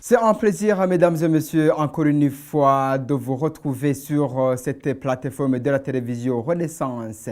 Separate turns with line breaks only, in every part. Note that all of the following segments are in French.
C'est un plaisir, mesdames et messieurs, encore une fois, de vous retrouver sur cette plateforme de la télévision Renaissance.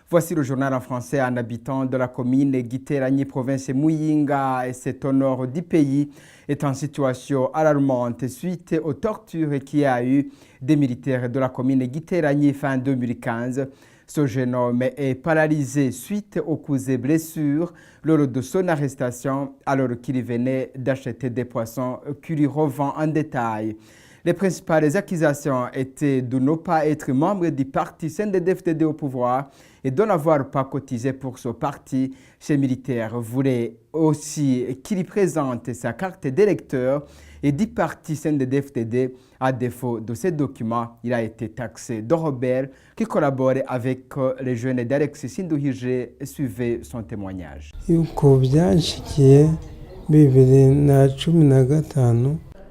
Voici le journal en français. Un habitant de la commune Giteranye, province Muyinga, et c'est au nord du pays, est en situation alarmante suite aux tortures qu'il y a eu des militaires de la commune Giteranye fin 2015. Ce jeune homme est paralysé suite aux coups et blessures lors de son arrestation alors qu'il venait d'acheter des poissons qu'il lui revend en détail. Les principales accusations étaient de ne pas être membre du parti CNDD-FDD au pouvoir et de n'avoir pas cotisé pour ce parti. Ces militaires voulaient aussi qu'il présente sa carte d'électeur et du parti CNDD-FDD. À défaut de ces documents, il a été taxé de rebelle qui collaborait avec les jeunes d'Alexis Sinduhije. Suivez son témoignage.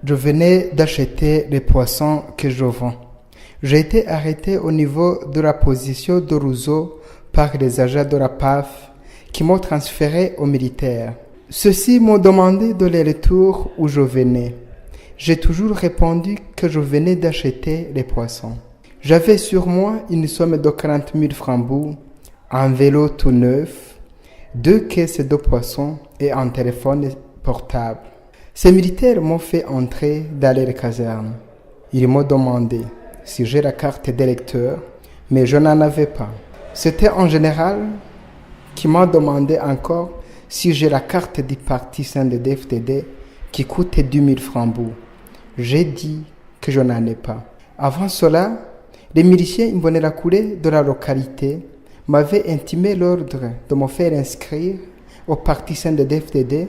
Je venais d'acheter les poissons que je vends. J'ai été arrêté au niveau de la position de Rousseau par les agents de la PAF qui m'ont transféré aux militaires. Ceux-ci m'ont demandé de les retours où je venais. J'ai toujours répondu que je venais d'acheter les poissons. J'avais sur moi une somme de 40 000 francs, un vélo tout neuf, 2 caisses de poissons et un téléphone portable. Ces militaires m'ont fait entrer dans les casernes. Ils m'ont demandé si j'ai la carte d'électeur, mais je n'en avais pas. C'était en général qui m'a demandé encore si j'ai la carte du parti CNDD-FDD qui coûtait 10 000 francs. J'ai dit que je n'en ai pas. Avant cela, les miliciens Imbonerakure de la localité m'avaient intimé l'ordre de me faire inscrire au parti CNDD-FDD,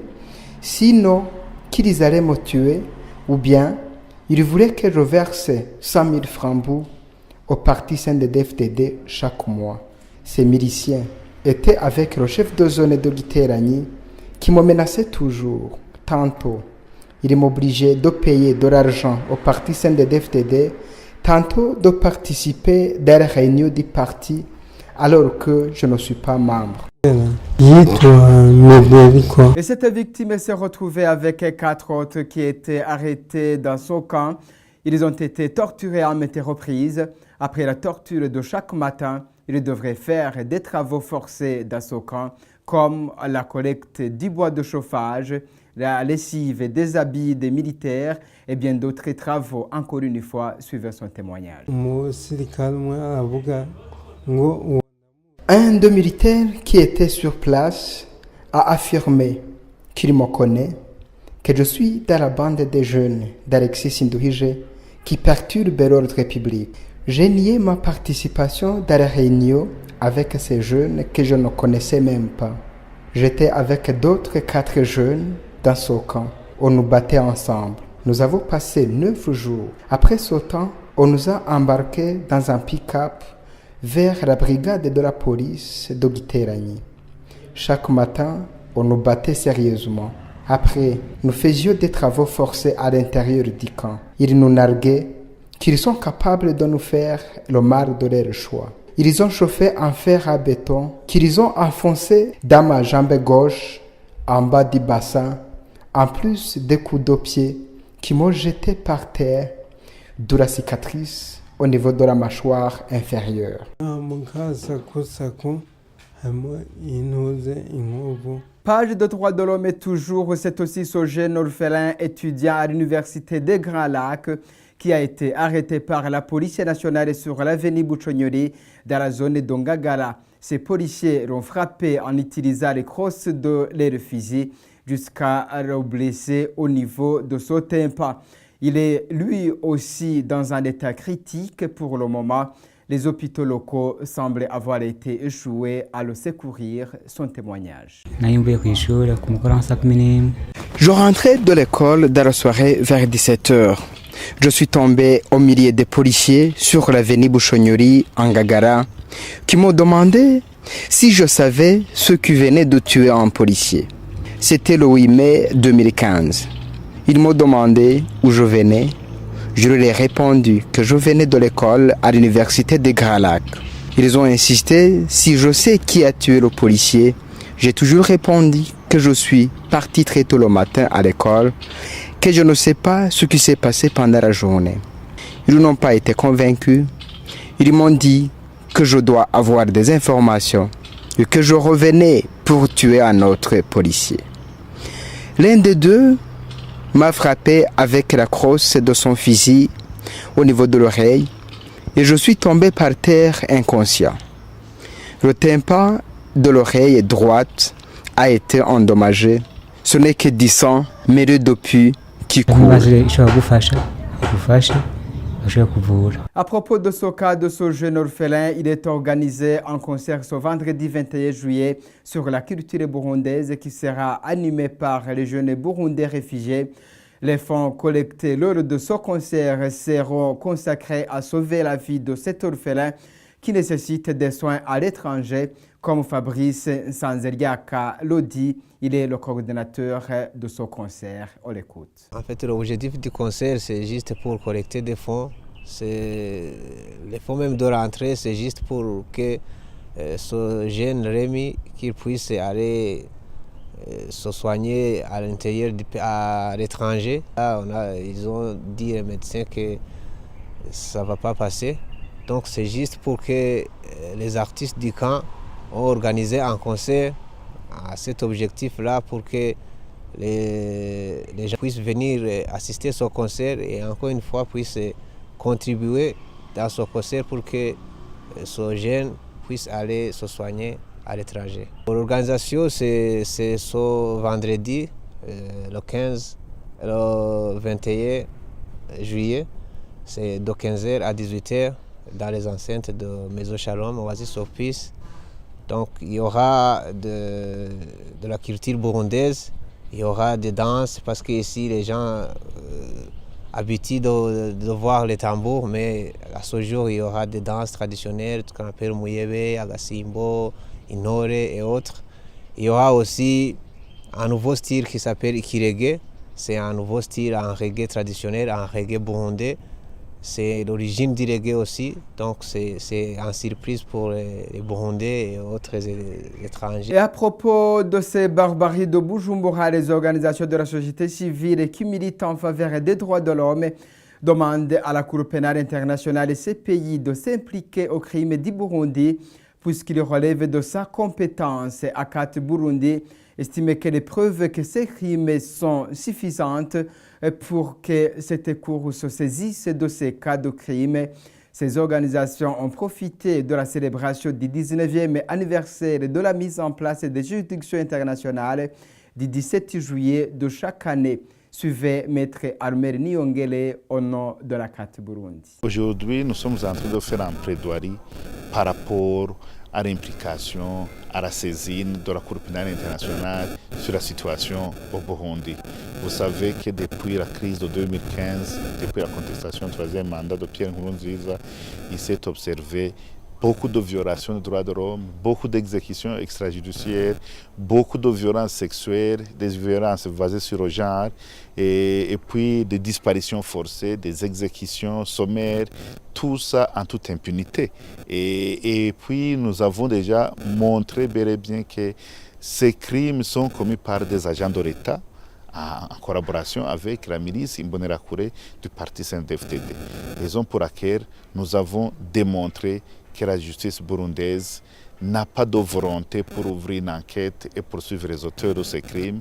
sinon qu'ils allaient me tuer, ou bien ils voulaient que je verse 100 000 francs au parti CNDD-FDD chaque mois. Ces miliciens étaient avec le chef de zone de Giteranye qui me menaçait toujours. Tantôt, il m'obligeait de payer de l'argent au parti CNDD-FDD, tantôt de participer à la réunion du parti alors que je ne suis pas membre.
Et cette victime s'est retrouvée avec 4 autres qui étaient arrêtés dans son camp. Ils ont été torturés à maintes reprises. Après la torture de chaque matin, ils devraient faire des travaux forcés dans ce camp, comme la collecte du bois de chauffage, la lessive des habits des militaires et bien d'autres travaux. Encore une fois, suivez son témoignage.
Un des militaires qui était sur place a affirmé qu'il me connaît, que je suis dans la bande des jeunes d'Alexis Sinduhije qui perturbe l'ordre public. J'ai nié ma participation dans la réunion avec ces jeunes que je ne connaissais même pas. J'étais avec d'autres 4 jeunes dans ce camp. On nous battait ensemble. Nous avons passé 9 jours. Après ce temps, on nous a embarqués dans un pick-up vers la brigade de la police de Giteranye. Chaque matin, on nous battait sérieusement. Après, nous faisions des travaux forcés à l'intérieur du camp. Ils nous narguaient qu'ils sont capables de nous faire le mal de leur choix. Ils ont chauffé un fer à béton qu'ils ont enfoncé dans ma jambe gauche, en bas du bassin, en plus des coups de pied qui m'ont jeté par terre, de la cicatrice au niveau de la mâchoire inférieure.
Page de droits de l'homme et toujours, c'est aussi ce jeune orphelin étudiant à l'université des Grands Lacs qui a été arrêté par la police nationale sur l'avenue Buchonyori dans la zone d'Ongagala. Ces policiers l'ont frappé en utilisant les crosses de leur fusil jusqu'à le blesser au niveau de son tympan. Il est lui aussi dans un état critique pour le moment. Les hôpitaux locaux semblent avoir été échoués à le secourir. Son témoignage.
Je rentrais de l'école dans la soirée vers 17h. Je suis tombé au milieu des policiers sur l'avenue Buchonyori en Ngagara qui m'ont demandé si je savais ceux qui venaient de tuer un policier. C'était le 8 mai 2015. Ils m'ont demandé où je venais. Je leur ai répondu que je venais de l'école à l'université des Grands Lacs. Ils ont insisté si je sais qui a tué le policier. J'ai toujours répondu que je suis parti très tôt le matin à l'école, que je ne sais pas ce qui s'est passé pendant la journée. Ils n'ont pas été convaincus. Ils m'ont dit que je dois avoir des informations et que je revenais pour tuer un autre policier. L'un des deux m'a frappé avec la crosse de son fusil au niveau de l'oreille et je suis tombé par terre inconscient. Le tympan de l'oreille droite a été endommagé. Ce n'est que du sang mêlé de pus qui coule.
À propos de ce cas de ce jeune orphelin, il est organisé un concert ce vendredi 21 juillet sur la culture burundaise qui sera animé par les jeunes burundais réfugiés. Les fonds collectés lors de ce concert seront consacrés à sauver la vie de cet orphelin qui nécessite des soins à l'étranger, comme Fabrice Sanzeriaka l'a dit. Il est le coordinateur de ce concert. On l'écoute.
En fait, l'objectif du concert, c'est juste pour collecter des fonds. Les fonds même de rentrée, c'est juste pour que ce jeune Rémi qu'il puisse aller se soigner à l'intérieur, à l'étranger. Là, ils ont dit les médecins que ça ne va pas passer. Donc c'est juste pour que les artistes du camp ont organisé un concert à cet objectif-là pour que les gens puissent venir assister à ce concert et encore une fois puissent contribuer dans ce concert pour que ce jeune puisse aller se soigner à l'étranger. L'organisation, c'est ce vendredi, le 15 et le 21 juillet. C'est de 15h à 18h dans les enceintes de Maison Shalom, Oasis of Peace. Donc il y aura de la culture burundaise, il y aura des danses parce qu'ici les gens habitués de voir les tambours, mais à ce jour il y aura des danses traditionnelles qu'on appelle Muyebe, Agasimbo, Inore et autres. Il y aura aussi un nouveau style qui s'appelle Ikirege. C'est un nouveau style en reggae traditionnel, en reggae burundais. C'est l'origine du reggae aussi, donc c'est une surprise pour les Burundais et autres étrangers.
Et à propos de ces barbaries de Bujumbura, les organisations de la société civile qui militent en faveur des droits de l'homme demandent à la Cour pénale internationale et ses pays de s'impliquer aux crimes du Burundi puisqu'il relève de sa compétence. Akat Burundi estime que les preuves que ces crimes sont suffisantes pour que cette Cour se saisisse de ces cas de crimes. Ces organisations ont profité de la célébration du 19e anniversaire de la mise en place des juridictions internationales du 17 juillet de chaque année. Suivez Maître Armel Niongele au nom de la CAT Burundi.
Aujourd'hui, nous sommes en train de faire un plaidoirie par rapport à l'implication, à la saisine de la Cour pénale internationale sur la situation au Burundi. Vous savez que depuis la crise de 2015, depuis la contestation du troisième mandat de Pierre Nkurunziza, il s'est observé beaucoup de violations des droits de l'homme, beaucoup d'exécutions extrajudiciaires, beaucoup de violences sexuelles, des violences basées sur le genre, et puis des disparitions forcées, des exécutions sommaires, tout ça en toute impunité. Et puis nous avons déjà montré bel et bien que ces crimes sont commis par des agents de l'État, en collaboration avec la milice Imbonerakure du parti CNDD-FDD. Raison pour laquelle nous avons démontré que la justice burundaise n'a pas de volonté pour ouvrir une enquête et poursuivre les auteurs de ces crimes.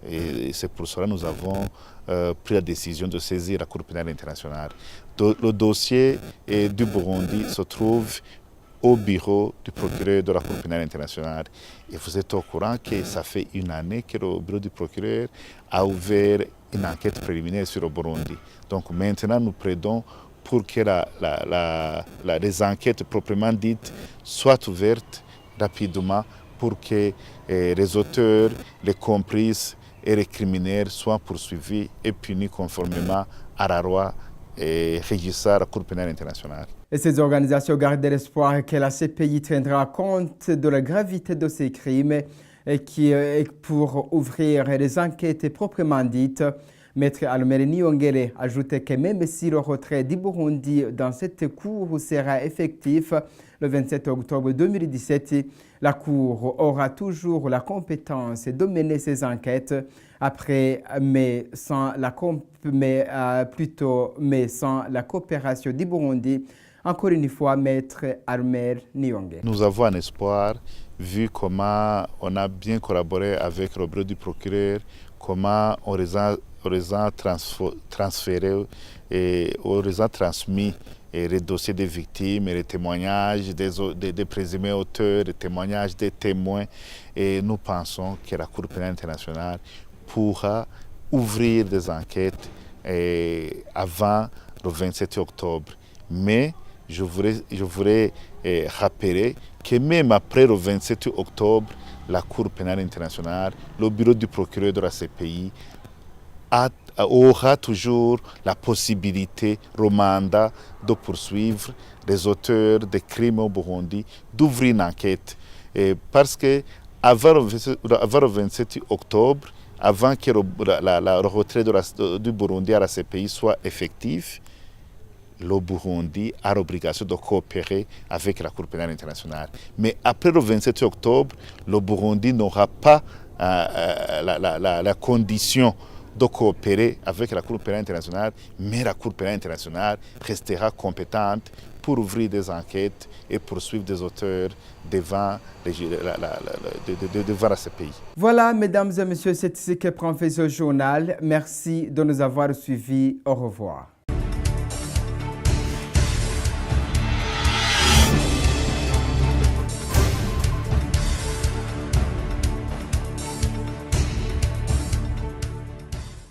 Et c'est pour cela que nous avons pris la décision de saisir la Cour pénale internationale. Le dossier du Burundi se trouve au bureau du procureur de la Cour pénale internationale. Et vous êtes au courant que ça fait une année que le bureau du procureur a ouvert une enquête préliminaire sur le Burundi. Donc maintenant, nous plaidons pour que les enquêtes proprement dites soient ouvertes rapidement pour que les auteurs, les complices et les criminels soient poursuivis et punis conformément à la loi régissant la Cour pénale internationale.
Et ces organisations gardent l'espoir que la CPI tiendra compte de la gravité de ces crimes et pour ouvrir les enquêtes proprement dites. Maître Almer Niyongere ajoute que même si le retrait du Burundi dans cette cour sera effectif le 27 octobre 2017, la Cour aura toujours la compétence de mener ses enquêtes mais sans la coopération du Burundi. Encore une fois, Maître Almer Niyongere.
Nous avons un espoir, vu comment on a bien collaboré avec le bureau du procureur, comment on les a transférés et on les a transmis les dossiers des victimes et les témoignages des présumés auteurs, les témoignages des témoins. Et nous pensons que la Cour pénale internationale pourra ouvrir des enquêtes avant le 27 octobre. Mais je voudrais rappeler que même après le 27 octobre, la Cour pénale internationale, le bureau du procureur de la CPI aura toujours la possibilité, le mandat de poursuivre les auteurs des crimes au Burundi, d'ouvrir une enquête. Parce que avant le 27 octobre, avant que le retrait du Burundi à la CPI soit effectif, le Burundi a l'obligation de coopérer avec la Cour pénale internationale. Mais après le 27 octobre, le Burundi n'aura pas la condition de coopérer avec la Cour pénale internationale, mais la Cour pénale internationale restera compétente pour ouvrir des enquêtes et poursuivre des auteurs devant la CPI.
Voilà, mesdames et messieurs, c'est ce que prend fait ce journal. Merci de nous avoir suivis. Au revoir.